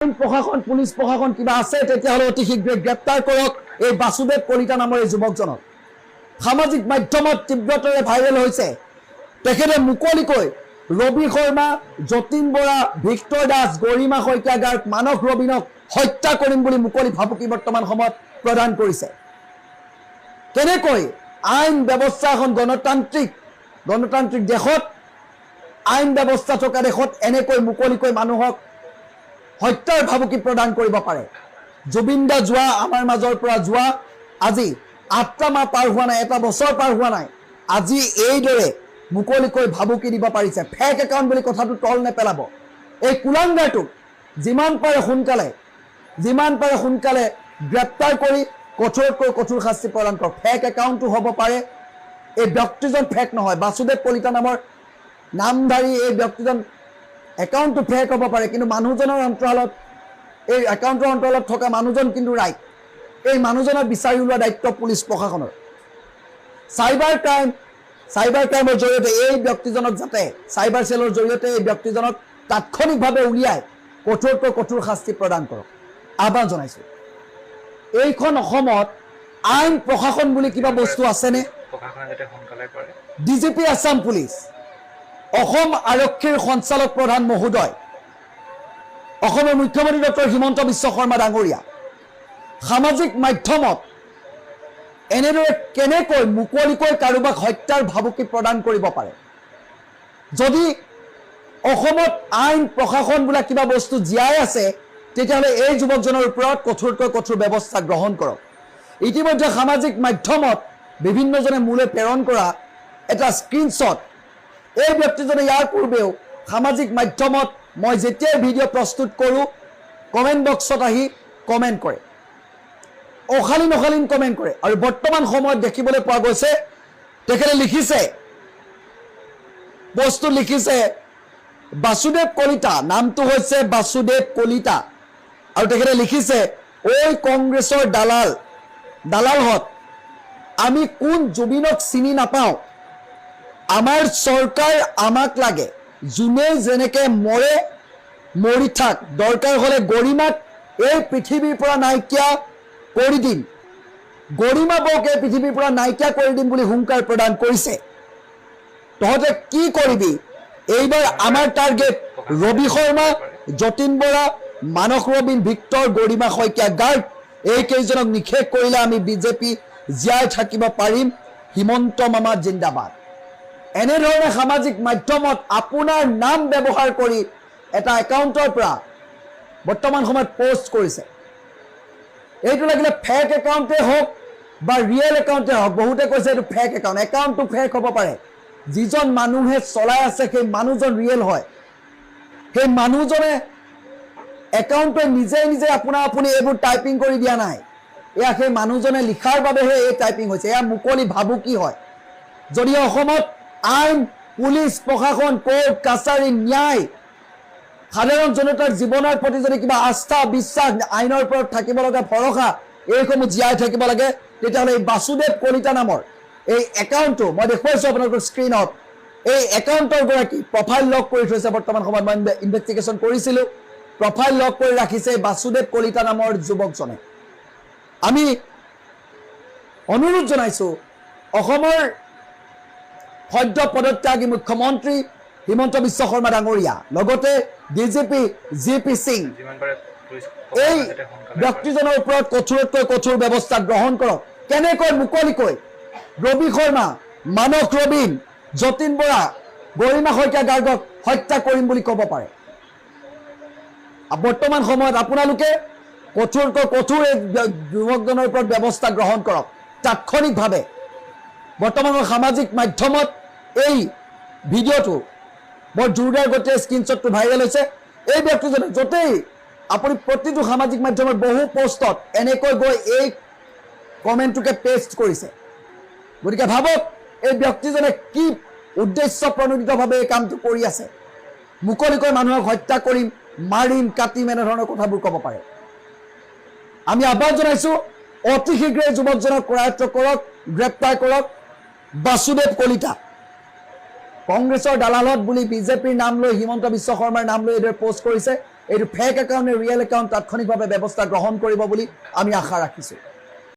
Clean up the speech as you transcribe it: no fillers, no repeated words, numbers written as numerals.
প্ৰশাসন পুলিশ প্ৰশাসন কিবা আছে তেতিয়াহলে অতি শীঘ্ৰে গ্ৰেপ্তাৰ কৰক এই বাসুদেৱ কলিতা নামৰ এই যুৱকজনক। সামাজিক মাধ্যমত তীব্ৰতাৰে ভাইৰেল হৈছে। তেখেতে মুকলিকৈ ৰবি শৰ্মা, যতীন বৰা, ভিক্টৰ দাস, গৰিমা শইকীয়াগাৰ, মানস ৰবিনক হত্যা কৰিম বুলি মুকলি ভাবুকি বৰ্তমান সময়ত প্ৰদান কৰিছে। কেনেকৈ আইন ব্যৱস্থা এখন গণতান্ত্ৰিক দেশত আইন ব্যৱস্থা থকা দেশত এনেকৈ মুকলিকৈ মানুহক হত্যাৰ ভাবুকি প্ৰদান কৰিব পাৰে। জুবিন দা যোৱা আমাৰ মাজৰ পৰা যোৱা আজি 8টা মাহ পাৰ হোৱা নাই, 1 বছৰ পাৰ হোৱা নাই, আজি এইদৰে মুকলিকৈ ভাবুকি দিব পাৰিছে। ফেক একাউণ্ট বুলি কথাটো তল নেপেলাব। এই কুলাংগাৰটোক যিমান পাৰে সোনকালে গ্ৰেপ্তাৰ কৰি কঠোৰতকৈ কঠোৰ শাস্তি প্ৰদান কৰক। ফেক একাউণ্টটো হ'ব পাৰে, এই ব্যক্তিজন ফেক নহয়। বাসুদেৱ কলিতা নামৰ নামধাৰী এই ব্যক্তিজন একাউণ্টটো ফেক হ'ব পাৰে, কিন্তু মানুহজনৰ অন্তৰালত এই একাউণ্টৰ অন্তৰালত থকা মানুহজন কিন্তু ৰাইট। এই মানুহজনক বিচাৰি ওলোৱা দায়িত্ব পুলিচ প্ৰশাসনৰ। চাইবাৰ ক্ৰাইমৰ জৰিয়তে এই ব্যক্তিজনক যাতে চাইবাৰ চেলৰ জৰিয়তে এই ব্যক্তিজনক তাৎক্ষণিকভাৱে উলিয়াই কঠোৰতকৈ কঠোৰ শাস্তি প্ৰদান কৰক আহ্বান জনাইছোঁ। এইখন অসমত আইন প্ৰশাসন বুলি কিবা বস্তু আছেনে? ডিজিপি আছাম পুলিচ, অসম আৰক্ষীৰ সঞ্চালক প্ৰধান মহোদয়, অসমৰ মুখ্যমন্ত্ৰী ডক্টৰ হিমন্ত বিশ্ব শৰ্মা ডাঙৰীয়া সামাজিক মাধ্যমত এনেদৰে কেনেকৈ মুকলিকৈ কাৰোবাক হত্যাৰ ভাবুকি প্ৰদান কৰিব পাৰে? যদি অসমত আইন প্ৰশাসন বোলা কিবা বস্তু জীয়াই আছে তেতিয়াহ'লে এই যুৱকজনৰ ওপৰত কঠোৰতকৈ কঠোৰ ব্যৱস্থা গ্ৰহণ কৰক। ইতিমধ্যে সামাজিক মাধ্যমত বিভিন্নজনে মোলৈ প্ৰেৰণ কৰা এটা স্ক্ৰীনশ্বট, এই ব্যক্তিজনে ইয়াৰ পূৰ্বেও সামাজিক মাধ্যমত মই যেতিয়াই ভিডিঅ' প্ৰস্তুত কৰোঁ কমেণ্ট বক্সত আহি কমেণ্ট কৰে, অশালীন কমেণ্ট কৰে। আৰু বৰ্তমান সময়ত দেখিবলৈ পোৱা গৈছে তেখেতে লিখিছে, বস্তু লিখিছে বাসুদেৱ কলিতা, নামটো হৈছে বাসুদেৱ কলিতা, আৰু তেখেতে লিখিছে ঐ কংগ্ৰেছৰ দালালহঁত, আমি কোন জুবিনক চিনি নাপাওঁ, আমাৰ চৰকাৰ আমাক লাগে, যোনে যেনেকে মৰে মৰি থাক, দৰকাৰ হ'লে গৰিমাক এই পৃথিৱীৰ পৰা নাইকিয়া কৰি দিম, গৰিমা বৌক এই পৃথিৱীৰ পৰা নাইকিয়া কৰি দিম বুলি হুংকাৰ প্ৰদান কৰিছে। তহঁতে কি কৰিবি? এইবাৰ আমাৰ টাৰ্গেট ৰবি শৰ্মা, যতীন বৰা, মানস ৰবিন, ভিক্টৰ, গৰিমা শইকীয়াগাৰ, এইকেইজনক নিষেধ কৰিলে আমি বিজেপি জীয়াই থাকিব পাৰিম। হিমন্ত মামা জিন্দাবাদ। এনেধৰণে সামাজিক মাধ্যমত আপোনাৰ নাম ব্যৱহাৰ কৰি এটা একাউণ্টৰ পৰা বৰ্তমান সময়ত পোষ্ট কৰিছে। এইটো লাগিলে ফেক একাউণ্টে হওক বা ৰিয়েল একাউণ্টে হওক, বহুতে কৈছে এইটো ফেক একাউণ্ট। একাউণ্টটো ফেক হ'ব পাৰে, যিজন মানুহে চলাই আছে সেই মানুহজন ৰিয়েল হয়। সেই মানুহজনে একাউণ্টে নিজে আপুনি এইবোৰ টাইপিং কৰি দিয়া নাই, এয়া সেই মানুহজনে লিখাৰ বাবেহে এই টাইপিং হৈছে। এয়া মুকলি ভাবুকি হয়। যদি অসমত আইন, পুলিচ প্ৰশাসন, কোৰ্ট কাছাৰী, ন্যায়, সাধাৰণ জনতাৰ জীৱনৰ প্ৰতি যদি কিবা আস্থা, বিশ্বাস, আইনৰ ওপৰত থাকিব লগা ভৰসা, এইসমূহ জীয়াই থাকিব লাগে, তেতিয়াহ'লে এই বাসুদেৱ কলিতা নামৰ এই একাউণ্টটো মই দেখুৱাইছোঁ আপোনালোকৰ স্ক্ৰীণত। এই একাউণ্টৰ গৰাকী প্ৰফাইল লক কৰি থৈছে। বৰ্তমান সময়ত মই ইনভেষ্টিগেশ্যন কৰিছিলোঁ, প্ৰফাইল লক কৰি ৰাখিছে বাসুদেৱ কলিতা নামৰ যুৱকজনে। আমি অনুৰোধ জনাইছোঁ অসমৰ সদ্য পদত্যাগী মুখ্যমন্ত্ৰী হিমন্ত বিশ্ব শৰ্মা ডাঙৰীয়া, লগতে ডিজিপি জি.পি. সিং, এই ব্যক্তিজনৰ ওপৰত কঠোৰতকৈ কঠোৰ ব্যৱস্থা গ্ৰহণ কৰক। কেনেকৈ মুকলিকৈ ৰবি শৰ্মা, মানস ৰবিন, যতীন বৰা, গৰিমা শইকীয়াগাৰ্গক হত্যা কৰিম বুলি ক'ব পাৰে? বৰ্তমান সময়ত আপোনালোকে কঠোৰতকৈ কঠোৰ এই যুৱকজনৰ ওপৰত ব্যৱস্থা গ্ৰহণ কৰক তাৎক্ষণিকভাৱে। বৰ্তমানৰ সামাজিক মাধ্যমত এই ভিডিঅ'টো বৰ জোৰদাৰ গতিৰে স্ক্ৰীনশ্বটটো ভাইৰেল হৈছে। এই ব্যক্তিজনে য'তেই আপুনি প্ৰতিটো সামাজিক মাধ্যমত বহু পোষ্টত এনেকৈ গৈ এই কমেণ্টটোকে পেষ্ট কৰিছে। গতিকে ভাবক এই ব্যক্তিজনে কি উদ্দেশ্য প্ৰণোদিতভাৱে এই কামটো কৰি আছে। মুকলিকৈ মানুহক হত্যা কৰিম, মাৰিম, কাটিম, এনেধৰণৰ কথাবোৰ ক'ব পাৰে। আমি আহ্বান জনাইছোঁ অতি শীঘ্ৰে যুৱকজনক কৰায়ত্ব কৰক, গ্ৰেপ্তাৰ কৰক। বাসুদেৱ কলিতা কংগ্ৰেছৰ দালালত বুলি বিজেপিৰ নাম লৈ, হিমন্ত বিশ্ব শৰ্মাৰ নাম লৈ এইদৰে পোষ্ট কৰিছে। এইটো ফেক একাউণ্ট নে ৰিয়েল একাউণ্ট তাৎক্ষণিকভাৱে ব্যৱস্থা গ্ৰহণ কৰিব বুলি আমি আশা ৰাখিছোঁ।